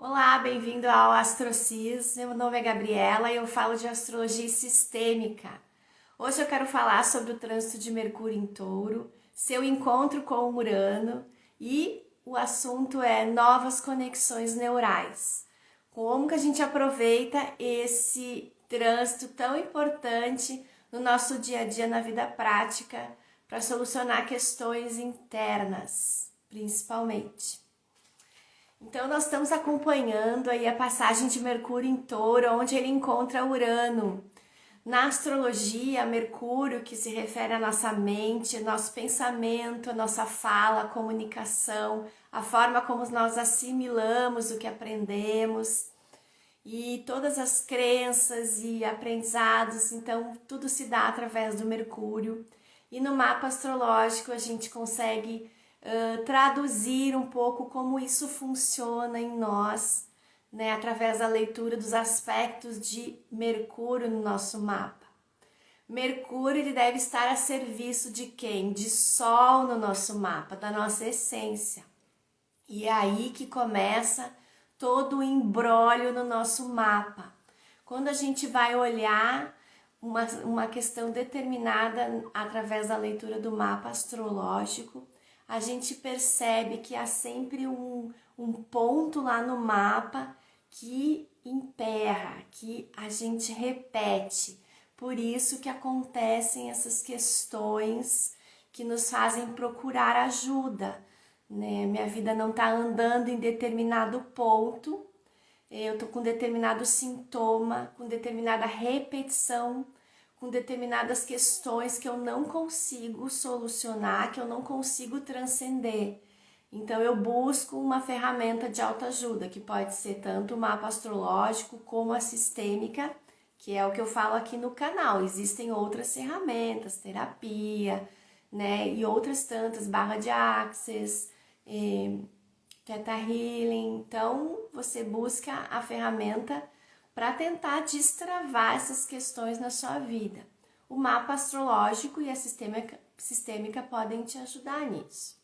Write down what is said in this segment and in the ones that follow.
Olá, bem-vindo ao AstroCis. Meu nome é Gabriela e eu falo de astrologia sistêmica. Hoje eu quero falar sobre o trânsito de Mercúrio em Touro, seu encontro com Urano e o assunto é novas conexões neurais. Como que a gente aproveita esse trânsito tão importante no nosso dia a dia, na vida prática, para solucionar questões internas, principalmente. Então nós estamos acompanhando aí a passagem de Mercúrio em Touro, onde ele encontra Urano. Na astrologia, Mercúrio, que se refere à nossa mente, nosso pensamento, a nossa fala, a comunicação, a forma como nós assimilamos o que aprendemos e todas as crenças e aprendizados, então tudo se dá através do Mercúrio. E no mapa astrológico a gente consegue traduzir um pouco como isso funciona em nós, né, através da leitura dos aspectos de Mercúrio no nosso mapa. Mercúrio ele deve estar a serviço de quem? De Sol no nosso mapa, da nossa essência. E é aí que começa todo o imbróglio no nosso mapa. Quando a gente vai olhar uma questão determinada através da leitura do mapa astrológico, a gente percebe que há sempre um ponto lá no mapa que emperra, que a gente repete. Por isso que acontecem essas questões que nos fazem procurar ajuda, né? Minha vida não está andando em determinado ponto, eu estou com determinado sintoma, com determinada repetição, com determinadas questões que eu não consigo solucionar, que eu não consigo transcender. Então eu busco uma ferramenta de autoajuda, que pode ser tanto o mapa astrológico como a sistêmica, que é o que eu falo aqui no canal. Existem outras ferramentas, terapia, né, e outras tantas, barra de Access, Theta Healing. Então você busca a ferramenta para tentar destravar essas questões na sua vida. O mapa astrológico e a sistêmica podem te ajudar nisso.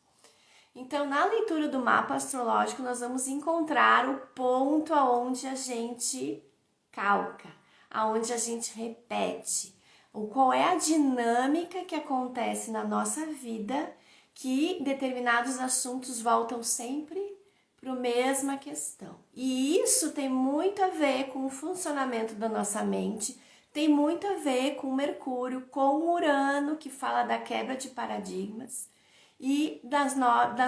Então, na leitura do mapa astrológico, nós vamos encontrar o ponto aonde a gente calca, aonde a gente repete, qual é a dinâmica que acontece na nossa vida que determinados assuntos voltam sempre para a mesma questão. E isso tem muito a ver com o funcionamento da nossa mente, tem muito a ver com Mercúrio, com Urano, que fala da quebra de paradigmas, e das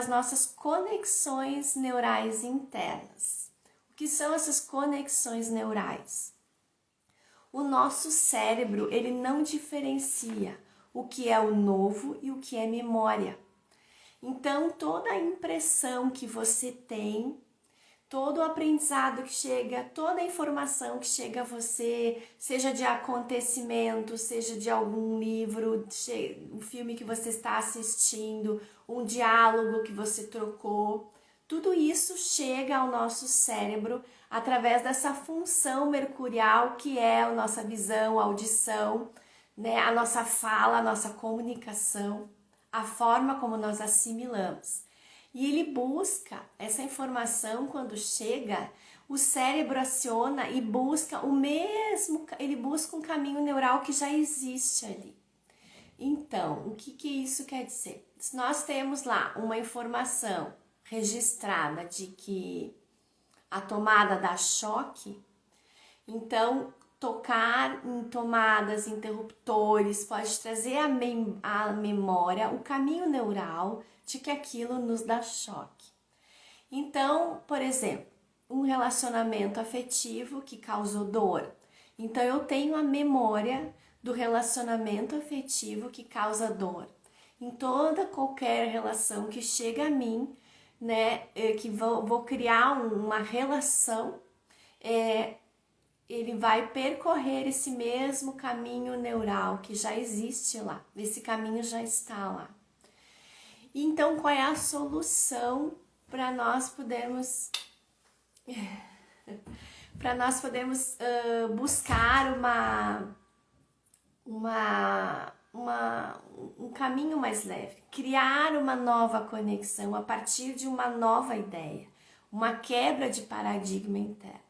nossas conexões neurais internas. O que são essas conexões neurais? O nosso cérebro, ele não diferencia o que é o novo e o que é memória. Então, toda a impressão que você tem, todo o aprendizado que chega, toda a informação que chega a você, seja de acontecimento, seja de algum livro, um filme que você está assistindo, um diálogo que você trocou, tudo isso chega ao nosso cérebro através dessa função mercurial que é a nossa visão, a audição, né, a nossa fala, a nossa comunicação, a forma como nós assimilamos. E ele busca essa informação quando chega, o cérebro aciona e busca ele busca um caminho neural que já existe ali. Então, o que isso quer dizer? Se nós temos lá uma informação registrada de que a tomada dá choque, então tocar em tomadas, interruptores, pode trazer à memória o caminho neural de que aquilo nos dá choque. Então, por exemplo, um relacionamento afetivo que causou dor. Então, eu tenho a memória do relacionamento afetivo que causa dor. Em qualquer relação que chega a mim, né, que vou criar uma relação, ele vai percorrer esse mesmo caminho neural que já existe lá, esse caminho já está lá. Então, qual é a solução para nós podermos buscar um caminho mais leve, criar uma nova conexão a partir de uma nova ideia, uma quebra de paradigma interno.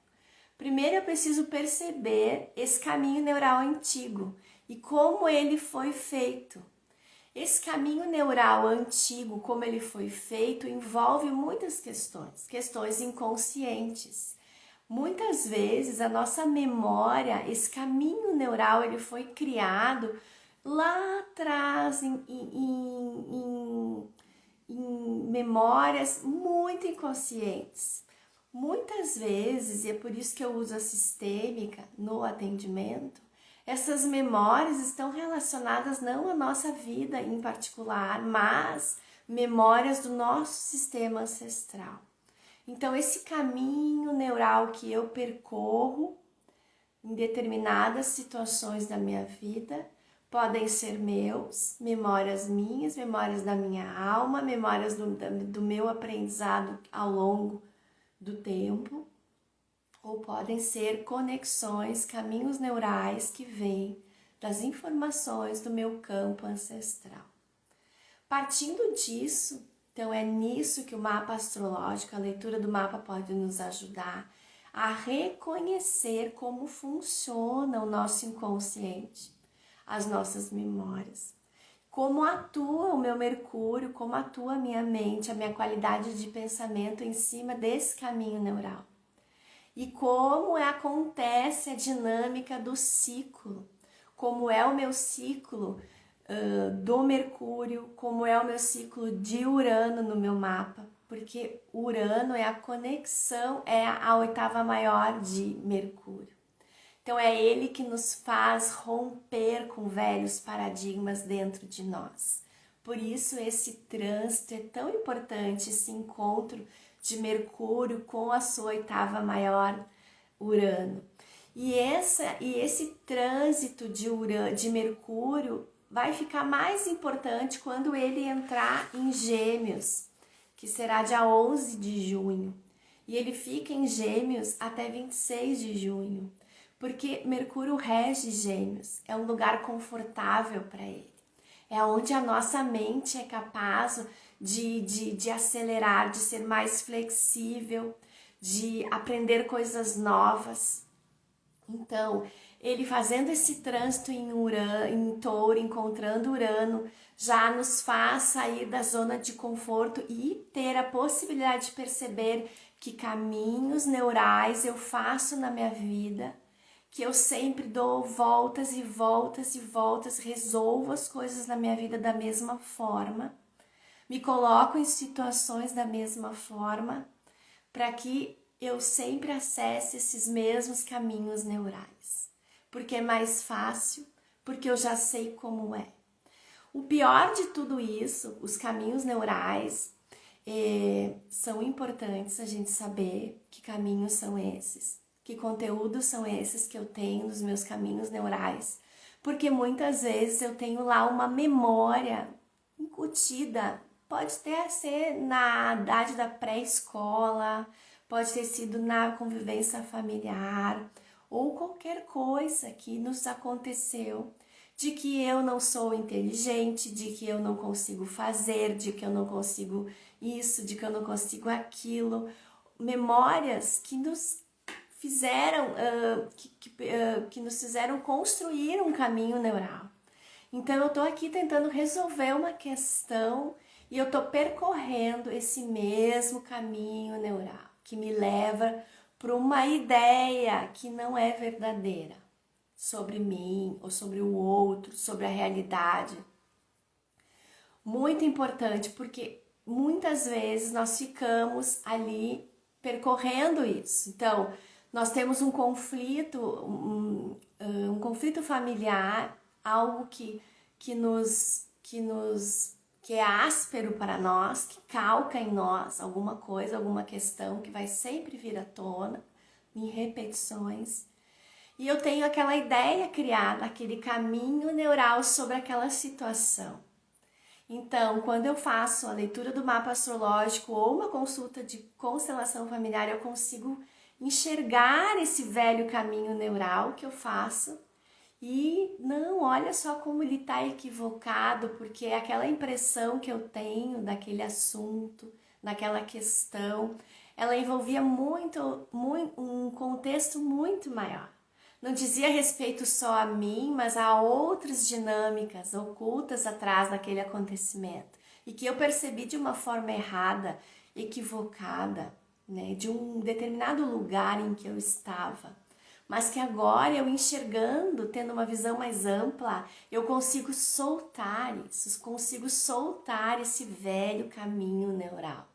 Primeiro eu preciso perceber esse caminho neural antigo e como ele foi feito. Esse caminho neural antigo, como ele foi feito, envolve muitas questões inconscientes. Muitas vezes a nossa memória, esse caminho neural, ele foi criado lá atrás em memórias muito inconscientes. Muitas vezes, e é por isso que eu uso a sistêmica no atendimento, essas memórias estão relacionadas não à nossa vida em particular, mas memórias do nosso sistema ancestral. Então, esse caminho neural que eu percorro em determinadas situações da minha vida podem ser memórias minhas, memórias da minha alma, memórias do meu aprendizado ao longo do tempo, ou podem ser conexões, caminhos neurais que vêm das informações do meu campo ancestral. Partindo disso, então é nisso que o mapa astrológico, a leitura do mapa pode nos ajudar a reconhecer como funciona o nosso inconsciente, as nossas memórias, como atua o meu Mercúrio, como atua a minha mente, a minha qualidade de pensamento em cima desse caminho neural. E como acontece a dinâmica do ciclo, como é o meu ciclo do Mercúrio, como é o meu ciclo de Urano no meu mapa, porque Urano é a conexão, é a oitava maior de Mercúrio. Então é ele que nos faz romper com velhos paradigmas dentro de nós. Por isso esse trânsito é tão importante, esse encontro de Mercúrio com a sua oitava maior, Urano. E esse trânsito de Mercúrio vai ficar mais importante quando ele entrar em Gêmeos, que será dia 11 de junho. E ele fica em Gêmeos até 26 de junho, porque Mercúrio rege Gêmeos, é um lugar confortável para ele. É onde a nossa mente é capaz de acelerar, de ser mais flexível, de aprender coisas novas. Então, ele fazendo esse trânsito em Touro, encontrando Urano, já nos faz sair da zona de conforto e ter a possibilidade de perceber que caminhos neurais eu faço na minha vida, que eu sempre dou voltas e voltas e voltas, resolvo as coisas na minha vida da mesma forma, me coloco em situações da mesma forma, para que eu sempre acesse esses mesmos caminhos neurais. Porque é mais fácil, porque eu já sei como é. O pior de tudo isso, os caminhos neurais, são importantes a gente saber que caminhos são esses, que conteúdos são esses que eu tenho nos meus caminhos neurais, porque muitas vezes eu tenho lá uma memória incutida, pode ter ser na idade da pré-escola, pode ter sido na convivência familiar, ou qualquer coisa que nos aconteceu, de que eu não sou inteligente, de que eu não consigo fazer, de que eu não consigo isso, de que eu não consigo aquilo. Memórias que nos fizeram, que nos fizeram construir um caminho neural. Então eu tô aqui tentando resolver uma questão e eu tô percorrendo esse mesmo caminho neural, que me leva para uma ideia que não é verdadeira sobre mim ou sobre o outro, sobre a realidade. Muito importante, porque muitas vezes nós ficamos ali percorrendo isso. Então, nós temos um conflito, um conflito familiar, algo que é áspero para nós, que calca em nós alguma coisa, alguma questão que vai sempre vir à tona em repetições. E eu tenho aquela ideia criada, aquele caminho neural sobre aquela situação. Então, quando eu faço a leitura do mapa astrológico ou uma consulta de constelação familiar, eu consigo enxergar esse velho caminho neural que eu faço e não, olha só como ele está equivocado, porque é aquela impressão que eu tenho daquele assunto, naquela questão, ela envolvia um contexto muito maior. Não dizia respeito só a mim, mas a outras dinâmicas ocultas atrás daquele acontecimento. E que eu percebi de uma forma errada, equivocada, né, de um determinado lugar em que eu estava. Mas que agora eu enxergando, tendo uma visão mais ampla, eu consigo soltar isso, consigo soltar esse velho caminho neural.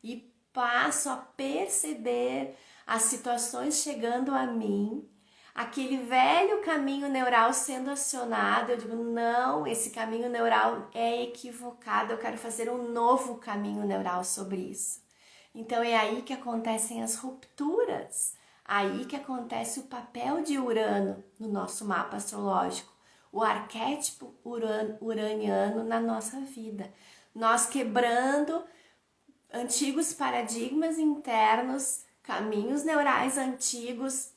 E passo a perceber as situações chegando a mim, aquele velho caminho neural sendo acionado. Eu digo, não, esse caminho neural é equivocado, eu quero fazer um novo caminho neural sobre isso. Então é aí que acontecem as rupturas, aí que acontece o papel de Urano no nosso mapa astrológico, o arquétipo uraniano na nossa vida. Nós quebrando antigos paradigmas internos, caminhos neurais antigos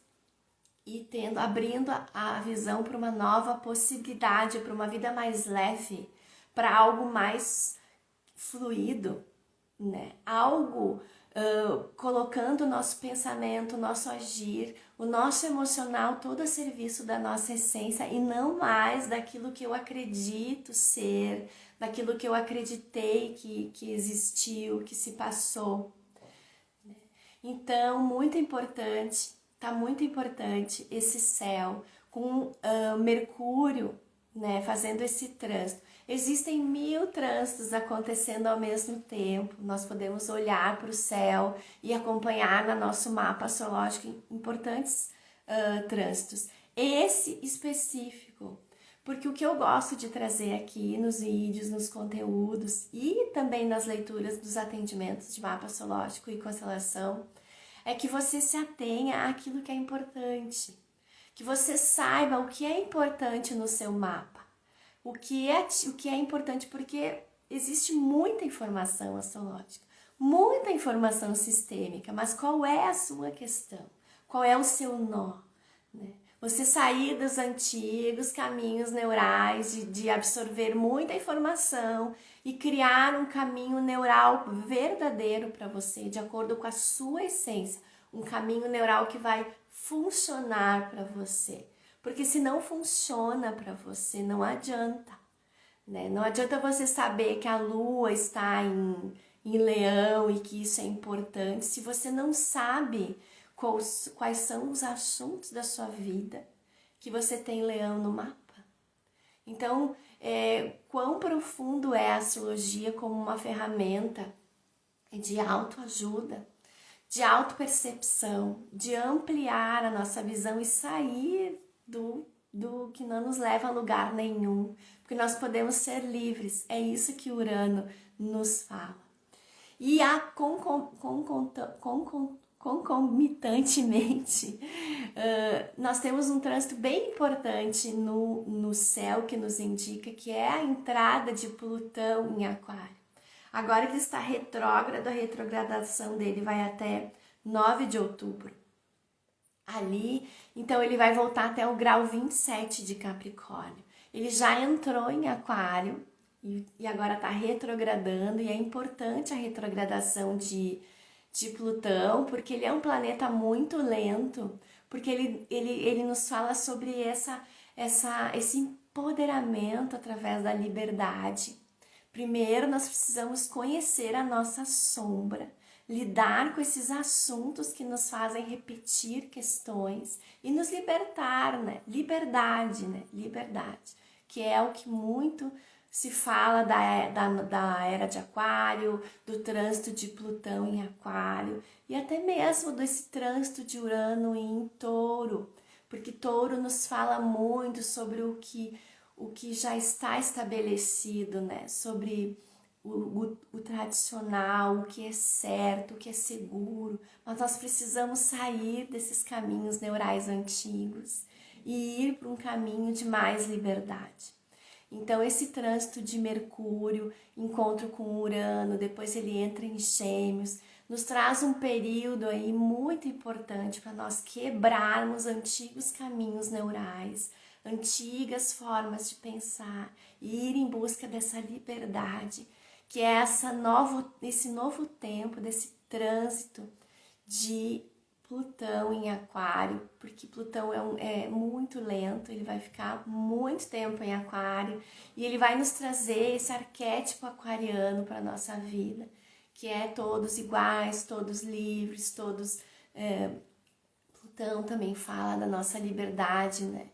e abrindo a visão para uma nova possibilidade, para uma vida mais leve, para algo mais fluido, né? Algo colocando o nosso pensamento, o nosso agir, o nosso emocional todo a serviço da nossa essência e não mais daquilo que eu acredito ser, daquilo que eu acreditei que existiu, que se passou. Então, muito importante, tá muito importante esse céu com Mercúrio, né, fazendo esse trânsito. Existem 1000 trânsitos acontecendo ao mesmo tempo. Nós podemos olhar para o céu e acompanhar no nosso mapa astrológico importantes trânsitos. Esse específico, porque o que eu gosto de trazer aqui nos vídeos, nos conteúdos e também nas leituras dos atendimentos de mapa astrológico e constelação, é que você se atenha àquilo que é importante, que você saiba o que é importante no seu mapa, o que é importante, porque existe muita informação astrológica, muita informação sistêmica, mas qual é a sua questão? Qual é o seu nó? Né? Você sair dos antigos caminhos neurais de absorver muita informação e criar um caminho neural verdadeiro para você, de acordo com a sua essência, um caminho neural que vai funcionar para você. Porque se não funciona para você, não adianta, né? Não adianta você saber que a lua está em leão e que isso é importante, se você não sabe quais são os assuntos da sua vida que você tem leão no mapa. Então, quão profundo é a astrologia como uma ferramenta de autoajuda, de autopercepção, de ampliar a nossa visão e sair do que não nos leva a lugar nenhum, porque nós podemos ser livres, é isso que Urano nos fala. E concomitantemente, nós temos um trânsito bem importante no céu que nos indica que é a entrada de Plutão em Aquário. Agora ele está retrógrado, a retrogradação dele vai até 9 de outubro. Ali, então ele vai voltar até o grau 27 de Capricórnio. Ele já entrou em Aquário e agora está retrogradando, e é importante a retrogradação de Plutão, porque ele é um planeta muito lento, porque ele nos fala sobre esse empoderamento através da liberdade. Primeiro, nós precisamos conhecer a nossa sombra, lidar com esses assuntos que nos fazem repetir questões e nos libertar, né? Liberdade, né? Liberdade, que é o que muito se fala da era de Aquário, do trânsito de Plutão em Aquário e até mesmo desse trânsito de Urano em Touro, porque Touro nos fala muito sobre o que já está estabelecido, né? Sobre o tradicional, o que é certo, o que é seguro, mas nós precisamos sair desses caminhos neurais antigos e ir para um caminho de mais liberdade. Então esse trânsito de Mercúrio, encontro com Urano, depois ele entra em Gêmeos, nos traz um período aí muito importante para nós quebrarmos antigos caminhos neurais, antigas formas de pensar e ir em busca dessa liberdade que é esse novo tempo, desse trânsito de Plutão em Aquário, porque Plutão é muito lento, ele vai ficar muito tempo em Aquário e ele vai nos trazer esse arquétipo aquariano para a nossa vida, que é todos iguais, todos livres, todos... Plutão também fala da nossa liberdade, né?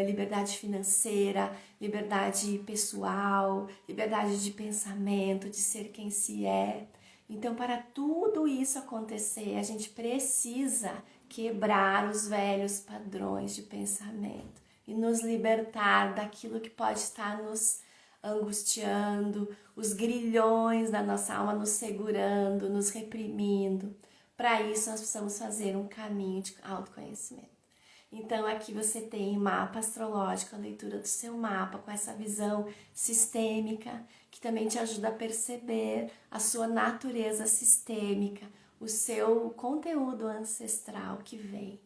Liberdade financeira, liberdade pessoal, liberdade de pensamento, de ser quem se é. Então, para tudo isso acontecer, a gente precisa quebrar os velhos padrões de pensamento e nos libertar daquilo que pode estar nos angustiando, os grilhões da nossa alma nos segurando, nos reprimindo. Para isso, nós precisamos fazer um caminho de autoconhecimento. Então, aqui você tem mapa astrológico, a leitura do seu mapa, com essa visão sistêmica, que também te ajuda a perceber a sua natureza sistêmica, o seu conteúdo ancestral que vem,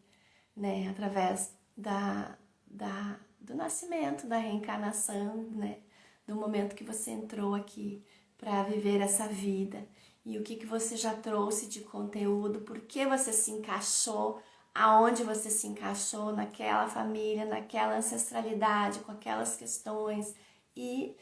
né, através do nascimento, da reencarnação, né, do momento que você entrou aqui para viver essa vida. E o que você já trouxe de conteúdo, por que você se encaixou, aonde você se encaixou naquela família, naquela ancestralidade, com aquelas questões, e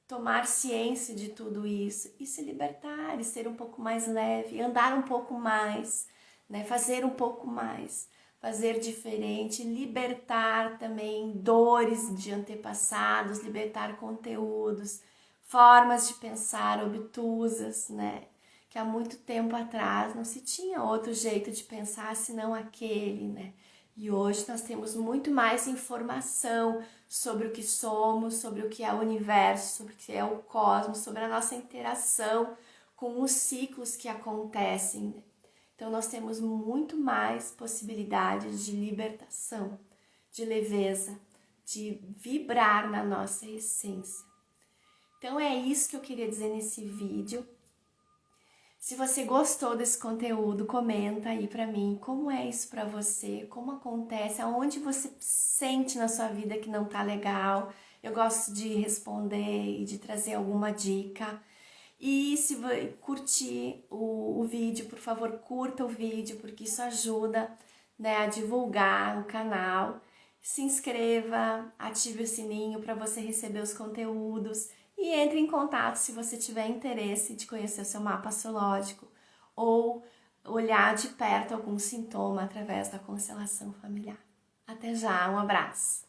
tomar ciência de tudo isso e se libertar, e ser um pouco mais leve, andar um pouco mais, né? Fazer um pouco mais, fazer diferente, libertar também dores de antepassados, libertar conteúdos, formas de pensar obtusas, né? Que há muito tempo atrás não se tinha outro jeito de pensar senão aquele, né? E hoje nós temos muito mais informação sobre o que somos, sobre o que é o universo, sobre o que é o cosmos, sobre a nossa interação com os ciclos que acontecem. Então nós temos muito mais possibilidades de libertação, de leveza, de vibrar na nossa essência. Então é isso que eu queria dizer nesse vídeo. Se você gostou desse conteúdo, comenta aí pra mim como é isso pra você, como acontece, aonde você sente na sua vida que não tá legal. Eu gosto de responder e de trazer alguma dica. E se curtir o vídeo, por favor, curta o vídeo, porque isso ajuda, né, a divulgar o canal. Se inscreva, ative o sininho para você receber os conteúdos e entre em contato se você tiver interesse de conhecer o seu mapa astrológico ou olhar de perto algum sintoma através da constelação familiar. Até já, um abraço!